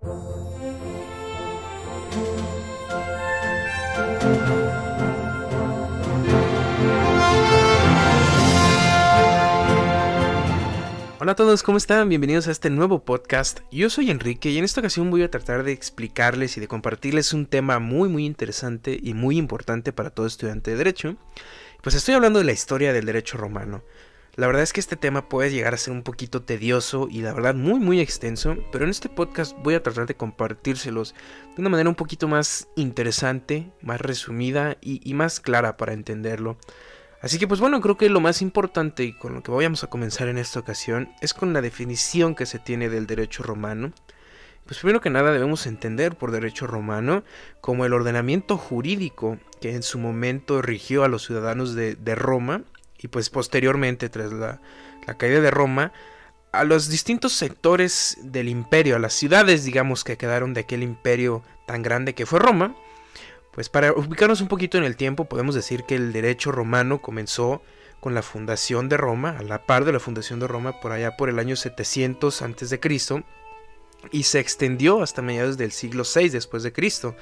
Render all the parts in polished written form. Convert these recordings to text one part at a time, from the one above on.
Hola a todos, ¿cómo están? Bienvenidos a este nuevo podcast. Yo soy Enrique y en esta ocasión voy a tratar de explicarles y de compartirles un tema muy interesante y muy importante para todo estudiante de Derecho. Pues estoy hablando de la historia del derecho romano. La verdad es que este tema puede llegar a ser un poquito tedioso y la verdad muy extenso, pero en este podcast voy a tratar de compartírselos de una manera un poquito más interesante, más resumida y más clara para entenderlo. Así que pues bueno, creo que lo más importante y con lo que vamos a comenzar en esta ocasión es con la definición que se tiene del derecho romano. Pues primero que nada debemos entender por derecho romano como el ordenamiento jurídico que en su momento rigió a los ciudadanos de Roma y pues posteriormente tras la caída de Roma a los distintos sectores del imperio, a las ciudades digamos que quedaron de aquel imperio tan grande que fue Roma. Pues para ubicarnos un poquito en el tiempo, podemos decir que el derecho romano comenzó con la fundación de Roma, a la par de la fundación de Roma, por allá por el año 700 a.C., y se extendió hasta mediados del siglo VI después de Cristo.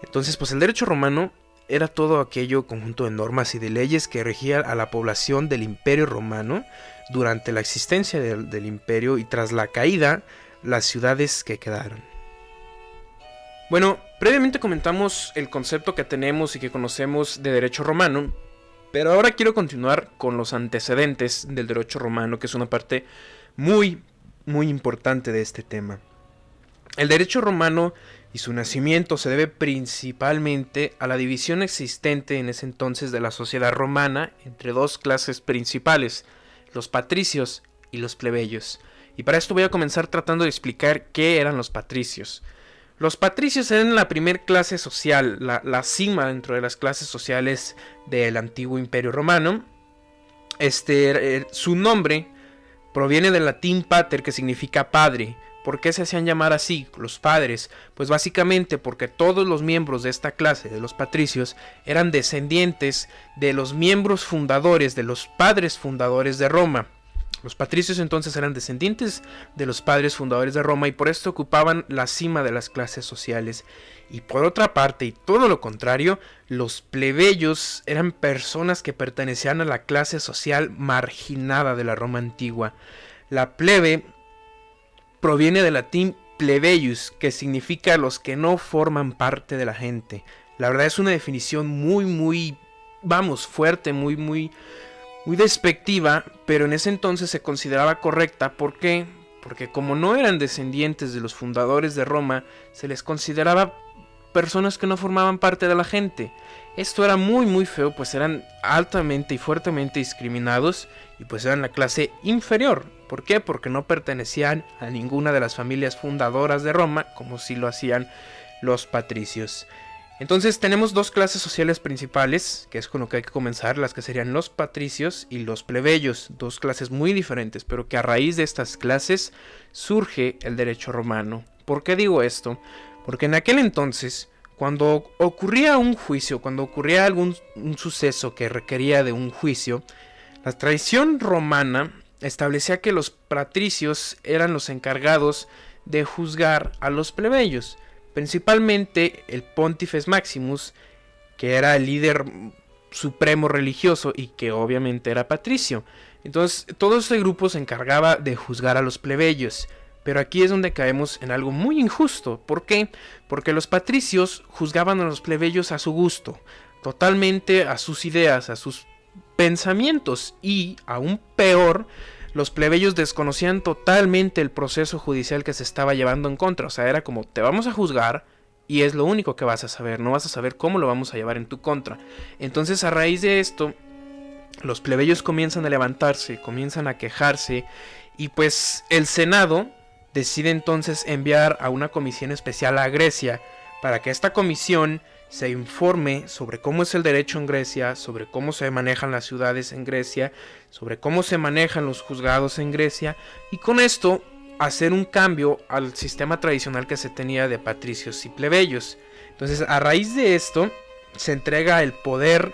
Entonces, pues el derecho romano era todo aquello conjunto de normas y de leyes que regía a la población del Imperio Romano durante la existencia del imperio y tras la caída, las ciudades que quedaron. Bueno, previamente comentamos el concepto que tenemos y que conocemos de derecho romano, pero ahora quiero continuar con los antecedentes del derecho romano, que es una parte muy importante de este tema. El derecho romano y su nacimiento se debe principalmente a la división existente en ese entonces de la sociedad romana entre dos clases principales, los patricios y los plebeyos. Y para esto voy a comenzar tratando de explicar qué eran los patricios. Los patricios eran la primer clase social, la cima dentro de las clases sociales del antiguo imperio romano. Su nombre proviene del latín pater, que significa padre. ¿Por qué se hacían llamar así, los padres? Pues básicamente porque todos los miembros de esta clase, de los patricios, eran descendientes de los miembros fundadores, de los padres fundadores de Roma. Los patricios entonces eran descendientes de los padres fundadores de Roma y por esto ocupaban la cima de las clases sociales. Y por otra parte, y todo lo contrario, los plebeyos eran personas que pertenecían a la clase social marginada de la Roma antigua. La plebe proviene del latín plebeius, que significa los que no forman parte de la gente. La verdad es una definición muy fuerte, muy despectiva, pero en ese entonces se consideraba correcta. ¿Por qué? Porque como no eran descendientes de los fundadores de Roma, se les consideraba personas que no formaban parte de la gente. Esto era muy feo, pues eran altamente y fuertemente discriminados y pues eran la clase inferior. ¿Por qué? Porque no pertenecían a ninguna de las familias fundadoras de Roma, como sí lo hacían los patricios. Entonces tenemos dos clases sociales principales, que es con lo que hay que comenzar, las que serían los patricios y los plebeyos, dos clases muy diferentes, pero que a raíz de estas clases surge el derecho romano. ¿Por qué digo esto? Porque en aquel entonces, cuando ocurría un juicio, cuando ocurría un suceso que requería de un juicio, la tradición romana establecía que los patricios eran los encargados de juzgar a los plebeyos. Principalmente el Pontifex Maximus, que era el líder supremo religioso y que obviamente era patricio. Entonces todo este grupo se encargaba de juzgar a los plebeyos. Pero aquí es donde caemos en algo muy injusto. ¿Por qué? Porque los patricios juzgaban a los plebeyos a su gusto, totalmente a sus ideas, a sus pensamientos, y aún peor, los plebeyos desconocían totalmente el proceso judicial que se estaba llevando en contra. O sea, era como, te vamos a juzgar y es lo único que vas a saber. No vas a saber cómo lo vamos a llevar en tu contra. Entonces, a raíz de esto, los plebeyos comienzan a levantarse, comienzan a quejarse. Y pues el Senado decide entonces enviar a una comisión especial a Grecia para que esta comisión se informe sobre cómo es el derecho en Grecia, sobre cómo se manejan las ciudades en Grecia, sobre cómo se manejan los juzgados en Grecia, y con esto hacer un cambio al sistema tradicional que se tenía de patricios y plebeyos. Entonces, a raíz de esto, se entrega el poder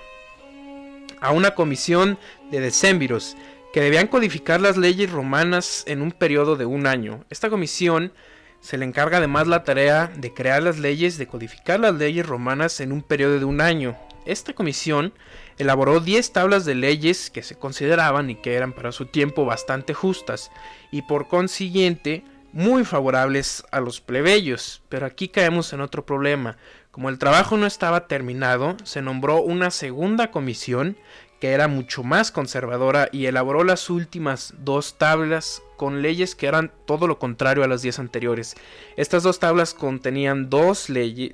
a una comisión de decémviros que debían codificar las leyes romanas en un periodo de un año. Esta comisión Se le encarga además la tarea de crear las leyes, de codificar las leyes romanas en un periodo de un año. Esta comisión elaboró 10 tablas de leyes que se consideraban y que eran para su tiempo bastante justas y por consiguiente muy favorables a los plebeyos. Pero aquí caemos en otro problema. Como el trabajo no estaba terminado, se nombró una segunda comisión que era mucho más conservadora y elaboró las últimas 2 tablas con leyes que eran todo lo contrario a las 10 anteriores. Estas 2 tablas contenían 2 leyes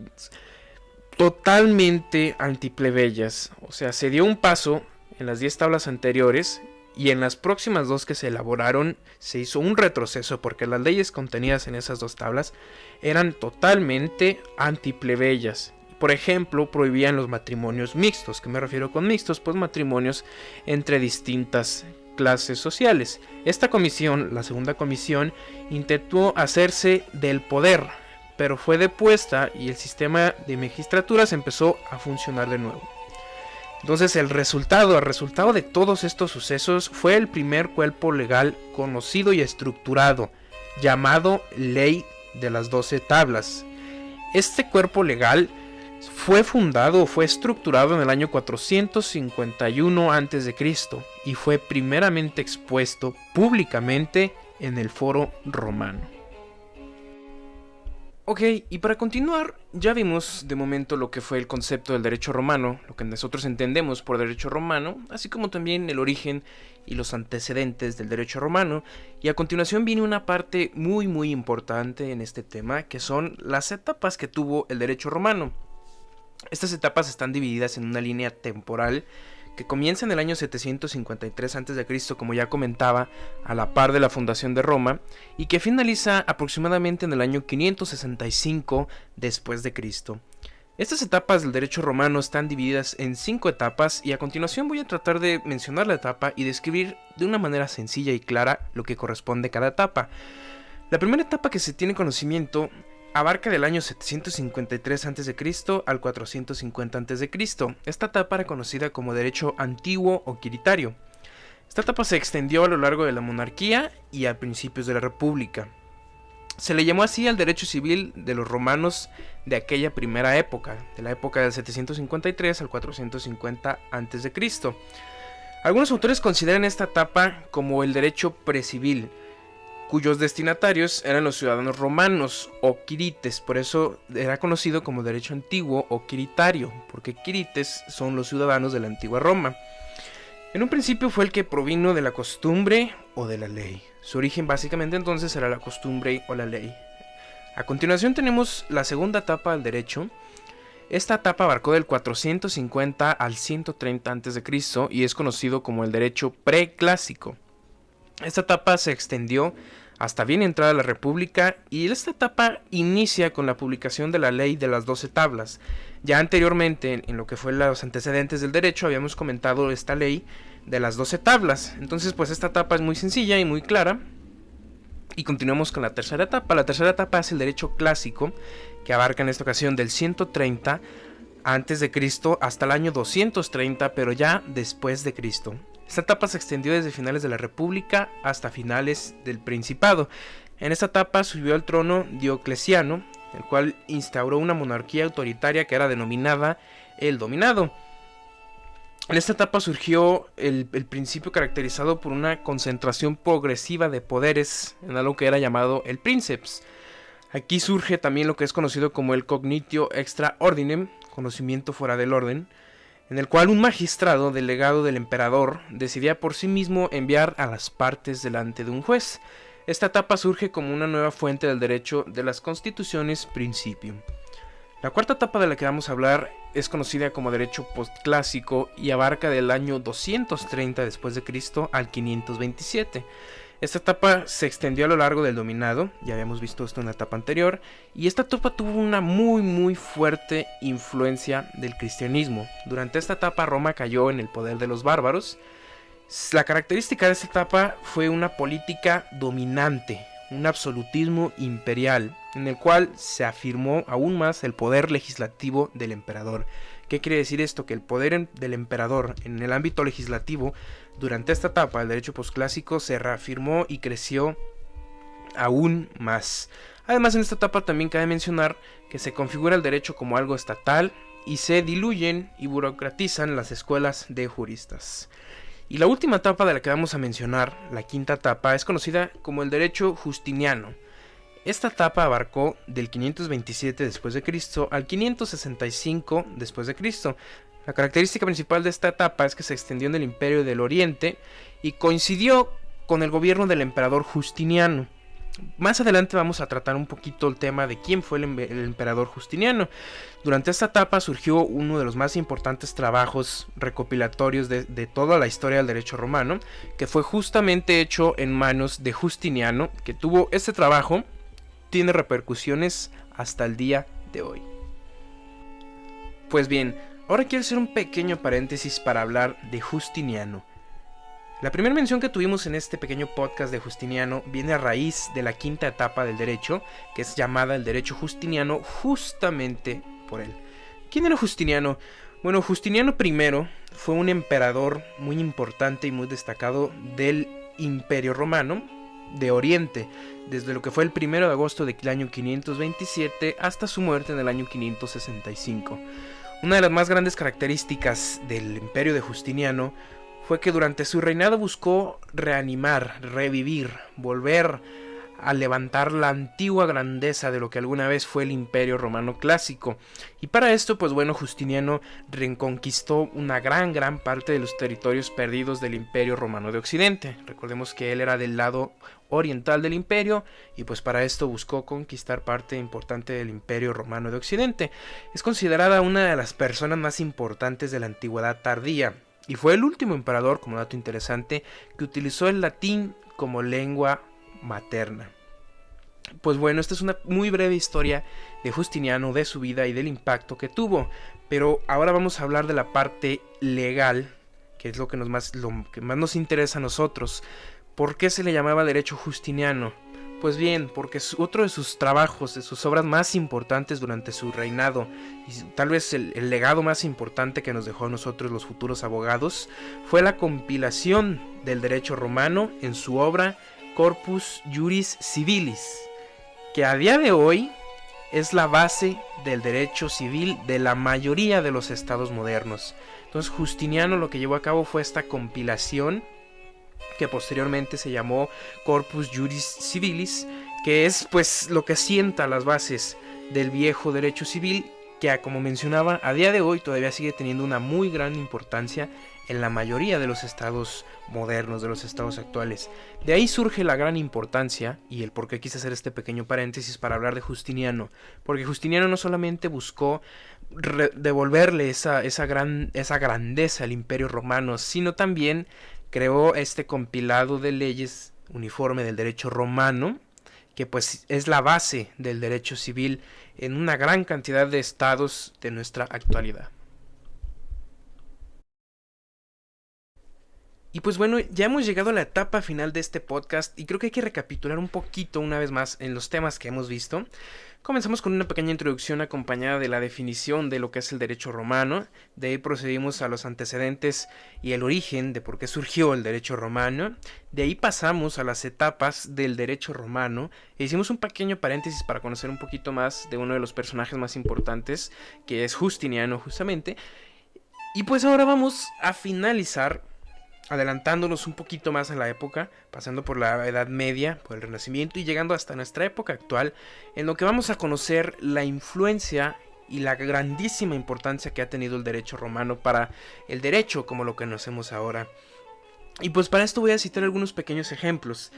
totalmente antiplebeyas. O sea, se dio un paso en las 10 tablas anteriores y en las próximas 2 que se elaboraron se hizo un retroceso porque las leyes contenidas en esas 2 tablas eran totalmente antiplebeyas. Por ejemplo, prohibían los matrimonios mixtos. ¿Qué me refiero con mixtos? Pues matrimonios entre distintas clases sociales. Esta comisión, la segunda comisión, intentó hacerse del poder, pero fue depuesta y el sistema de magistraturas empezó a funcionar de nuevo. Entonces el resultado de todos estos sucesos fue el primer cuerpo legal conocido y estructurado, llamado Ley de las 12 Tablas. Este cuerpo legal fue fundado o fue estructurado en el año 451 a.C. y fue primeramente expuesto públicamente en el Foro Romano. Ok, y para continuar, ya vimos de momento lo que fue el concepto del derecho romano, lo que nosotros entendemos por derecho romano, así como también el origen y los antecedentes del derecho romano, y a continuación viene una parte muy importante en este tema, que son las etapas que tuvo el derecho romano. Estas etapas están divididas en una línea temporal que comienza en el año 753 a.C., como ya comentaba, a la par de la fundación de Roma, y que finaliza aproximadamente en el año 565 después de Cristo. Estas etapas del derecho romano están divididas en 5 etapas y a continuación voy a tratar de mencionar la etapa y describir de una manera sencilla y clara lo que corresponde a cada etapa. La primera etapa que se tiene conocimiento abarca del año 753 a.C. al 450 a.C. Esta etapa era conocida como derecho antiguo o quiritario. Esta etapa se extendió a lo largo de la monarquía y a principios de la república. Se le llamó así al derecho civil de los romanos de aquella primera época, de la época del 753 al 450 a.C. Algunos autores consideran esta etapa como el derecho precivil, cuyos destinatarios eran los ciudadanos romanos o quirites, por eso era conocido como derecho antiguo o quiritario, porque quirites son los ciudadanos de la antigua Roma. En un principio fue el que provino de la costumbre o de la ley. Su origen básicamente entonces era la costumbre o la ley. A continuación tenemos la segunda etapa del derecho. Esta etapa abarcó del 450 al 130 a.C. y es conocido como el derecho preclásico. Esta etapa se extendió hasta bien entrada la República y esta etapa inicia con la publicación de la Ley de las 12 Tablas. Ya anteriormente, en lo que fue los antecedentes del derecho, habíamos comentado esta Ley de las 12 Tablas. Entonces, pues esta etapa es muy sencilla y muy clara. Y continuamos con la tercera etapa. La tercera etapa es el derecho clásico, que abarca en esta ocasión del 130 a.C. hasta el año 230, pero ya después de Cristo. Esta etapa se extendió desde finales de la República hasta finales del Principado. En esta etapa subió al trono Diocleciano, el cual instauró una monarquía autoritaria que era denominada el dominado. En esta etapa surgió el principio caracterizado por una concentración progresiva de poderes en algo que era llamado el princeps. Aquí surge también lo que es conocido como el cognitio extra ordinem, conocimiento fuera del orden, en el cual un magistrado delegado del emperador decidía por sí mismo enviar a las partes delante de un juez. Esta etapa surge como una nueva fuente del derecho de las constituciones principio. La cuarta etapa de la que vamos a hablar es conocida como derecho postclásico y abarca del año 230 después de Cristo al 527. Esta etapa se extendió a lo largo del dominado, ya habíamos visto esto en la etapa anterior, y esta etapa tuvo una muy fuerte influencia del cristianismo. Durante esta etapa Roma cayó en el poder de los bárbaros. La característica de esta etapa fue una política dominante, un absolutismo imperial, en el cual se afirmó aún más el poder legislativo del emperador. ¿Qué quiere decir esto? Que el poder del emperador en el ámbito legislativo durante esta etapa del derecho posclásico se reafirmó y creció aún más. Además, en esta etapa también cabe mencionar que se configura el derecho como algo estatal y se diluyen y burocratizan las escuelas de juristas. Y la última etapa de la que vamos a mencionar, la quinta etapa, es conocida como el derecho justiniano. Esta etapa abarcó del 527 después de Cristo al 565 después de Cristo. La característica principal de esta etapa es que se extendió en el Imperio del Oriente y coincidió con el gobierno del emperador Justiniano. Más adelante vamos a tratar un poquito el tema de quién fue el emperador Justiniano. Durante esta etapa surgió uno de los más importantes trabajos recopilatorios de toda la historia del derecho romano, que fue justamente hecho en manos de Justiniano, que tuvo este trabajo, tiene repercusiones hasta el día de hoy. Pues bien, ahora quiero hacer un pequeño paréntesis para hablar de Justiniano. La primera mención que tuvimos en este pequeño podcast de Justiniano viene a raíz de la quinta etapa del derecho, que es llamada el derecho justiniano justamente por él. ¿Quién era Justiniano? Bueno, Justiniano I fue un emperador muy importante y muy destacado del Imperio Romano de Oriente, desde lo que fue el 1 de agosto del año 527 hasta su muerte en el año 565. Una de las más grandes características del imperio de Justiniano fue que durante su reinado buscó reanimar, revivir, volver a levantar la antigua grandeza de lo que alguna vez fue el Imperio Romano clásico. Y para esto, pues bueno, Justiniano reconquistó una gran parte de los territorios perdidos del Imperio Romano de Occidente. Recordemos que él era del lado oriental del imperio y pues para esto buscó conquistar parte importante del Imperio Romano de Occidente. Es considerada una de las personas más importantes de la antigüedad tardía. Y fue el último emperador, como dato interesante, que utilizó el latín como lengua materna. Pues bueno, esta es una muy breve historia de Justiniano, de su vida y del impacto que tuvo. Pero ahora vamos a hablar de la parte legal, que es lo que más nos interesa a nosotros. ¿Por qué se le llamaba derecho justiniano? Pues bien, porque otro de sus trabajos, de sus obras más importantes durante su reinado, y tal vez el legado más importante que nos dejó a nosotros los futuros abogados, fue la compilación del derecho romano en su obra Corpus Juris Civilis, que a día de hoy es la base del derecho civil de la mayoría de los estados modernos. Entonces Justiniano lo que llevó a cabo fue esta compilación, que posteriormente se llamó Corpus Juris Civilis, que es pues lo que sienta las bases del viejo derecho civil, que como mencionaba, a día de hoy todavía sigue teniendo una muy gran importancia en la mayoría de los estados modernos, de los estados actuales. De ahí surge la gran importancia y el por qué quise hacer este pequeño paréntesis para hablar de Justiniano, porque Justiniano no solamente buscó devolverle esa grandeza al Imperio Romano, sino también creó este compilado de leyes uniforme del derecho romano, que pues es la base del derecho civil en una gran cantidad de estados de nuestra actualidad. Y pues bueno, ya hemos llegado a la etapa final de este podcast y creo que hay que recapitular un poquito una vez más en los temas que hemos visto. Comenzamos con una pequeña introducción acompañada de la definición de lo que es el derecho romano. De ahí procedimos a los antecedentes y el origen de por qué surgió el derecho romano. De ahí pasamos a las etapas del derecho romano e hicimos un pequeño paréntesis para conocer un poquito más de uno de los personajes más importantes, que es Justiniano justamente. Y pues ahora vamos a finalizar adelantándonos un poquito más en la época, pasando por la Edad Media, por el Renacimiento y llegando hasta nuestra época actual, en lo que vamos a conocer la influencia y la grandísima importancia que ha tenido el derecho romano para el derecho como lo conocemos ahora. Y pues para esto voy a citar algunos pequeños ejemplos.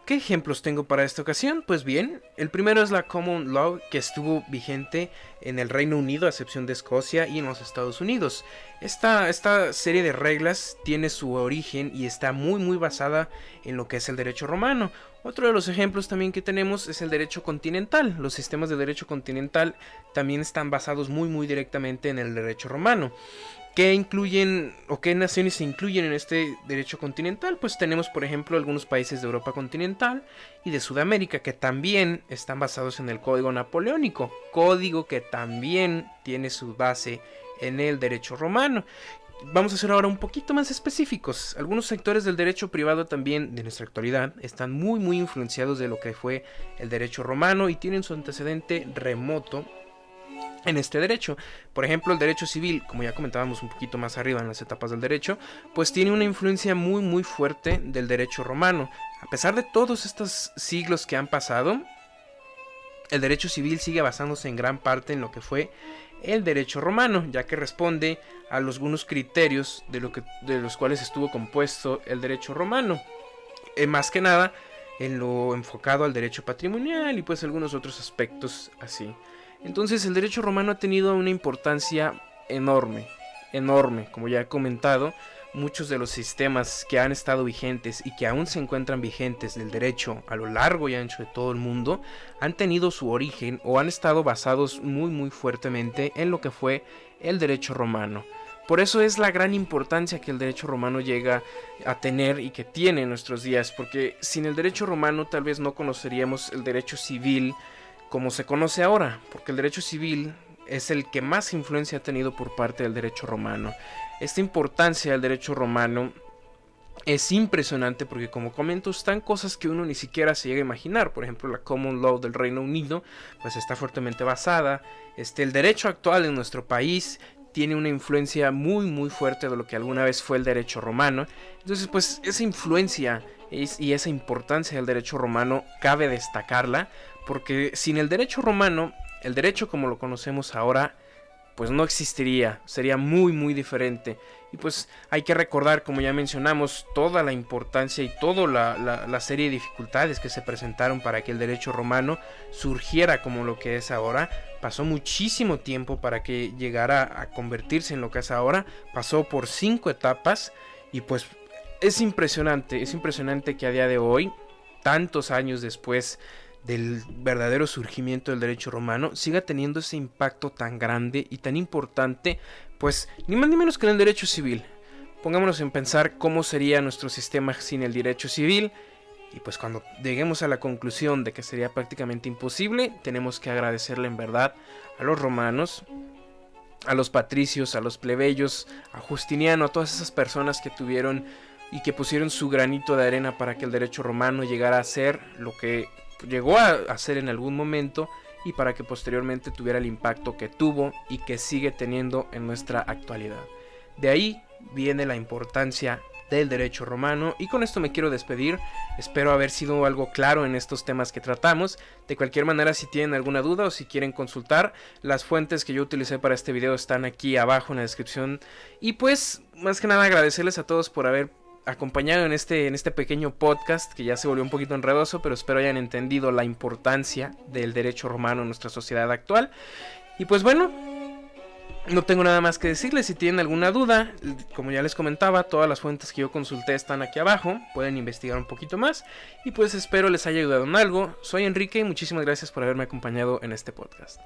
¿Qué ejemplos tengo para esta ocasión? Pues bien, el primero es la Common Law, que estuvo vigente en el Reino Unido, a excepción de Escocia, y en los Estados Unidos. Esta serie de reglas tiene su origen y está muy basada en lo que es el derecho romano. Otro de los ejemplos también que tenemos es el derecho continental. Los sistemas de derecho continental también están basados muy directamente en el derecho romano. ¿Qué incluyen o qué naciones se incluyen en este derecho continental? Pues tenemos, por ejemplo, algunos países de Europa continental y de Sudamérica que también están basados en el Código Napoleónico, código que también tiene su base en el derecho romano. vamos a ser ahora un poquito más específicos. Algunos sectores del derecho privado también de nuestra actualidad están muy influenciados de lo que fue el derecho romano y tienen su antecedente remoto en este derecho. Por ejemplo, el derecho civil, como ya comentábamos un poquito más arriba en las etapas del derecho, pues tiene una influencia muy fuerte del derecho romano. A pesar de todos estos siglos que han pasado, el derecho civil sigue basándose en gran parte en lo que fue el derecho romano, ya que responde a algunos criterios de los cuales estuvo compuesto el derecho romano. Más que nada en lo enfocado al derecho patrimonial y pues algunos otros aspectos así. Entonces el derecho romano ha tenido una importancia enorme, como ya he comentado. Muchos de los sistemas que han estado vigentes y que aún se encuentran vigentes del derecho a lo largo y ancho de todo el mundo han tenido su origen o han estado basados muy fuertemente en lo que fue el derecho romano. Por eso es la gran importancia que el derecho romano llega a tener y que tiene en nuestros días, porque sin el derecho romano tal vez no conoceríamos el derecho civil como se conoce ahora, porque el derecho civil es el que más influencia ha tenido por parte del derecho romano. Esta importancia del derecho romano es impresionante porque, como comento, están cosas que uno ni siquiera se llega a imaginar. Por ejemplo, la Common Law del Reino Unido pues está fuertemente basada. El derecho actual en nuestro país tiene una influencia muy fuerte de lo que alguna vez fue el derecho romano. Entonces, pues esa influencia y esa importancia del derecho romano cabe destacarla, porque sin el derecho romano, el derecho como lo conocemos ahora pues no existiría, sería muy diferente. Y pues hay que recordar, como ya mencionamos, toda la importancia y toda la serie de dificultades que se presentaron para que el derecho romano surgiera como lo que es ahora. Pasó muchísimo tiempo para que llegara a convertirse en lo que es ahora. Pasó por 5 etapas y pues es impresionante que a día de hoy, tantos años después del verdadero surgimiento del derecho romano, siga teniendo ese impacto tan grande y tan importante, pues ni más ni menos que en el derecho civil. Pongámonos en pensar cómo sería nuestro sistema sin el derecho civil, y pues cuando lleguemos a la conclusión de que sería prácticamente imposible, tenemos que agradecerle en verdad a los romanos, a los patricios, a los plebeyos, a Justiniano, a todas esas personas que tuvieron y que pusieron su granito de arena para que el derecho romano llegara a ser lo que llegó a hacer en algún momento, y para que posteriormente tuviera el impacto que tuvo y que sigue teniendo en nuestra actualidad. De ahí viene la importancia del derecho romano, y con esto me quiero despedir. Espero haber sido algo claro en estos temas que tratamos. De cualquier manera, si tienen alguna duda o si quieren consultar, las fuentes que yo utilicé para este video están aquí abajo en la descripción. Y pues más que nada agradecerles a todos por haber acompañado en este pequeño podcast, que ya se volvió un poquito enredoso, pero espero hayan entendido la importancia del derecho romano en nuestra sociedad actual. Y pues bueno, no tengo nada más que decirles. Si tienen alguna duda, como ya les comentaba, todas las fuentes que yo consulté están aquí abajo, pueden investigar un poquito más, y pues espero les haya ayudado en algo. Soy Enrique y muchísimas gracias por haberme acompañado en este podcast.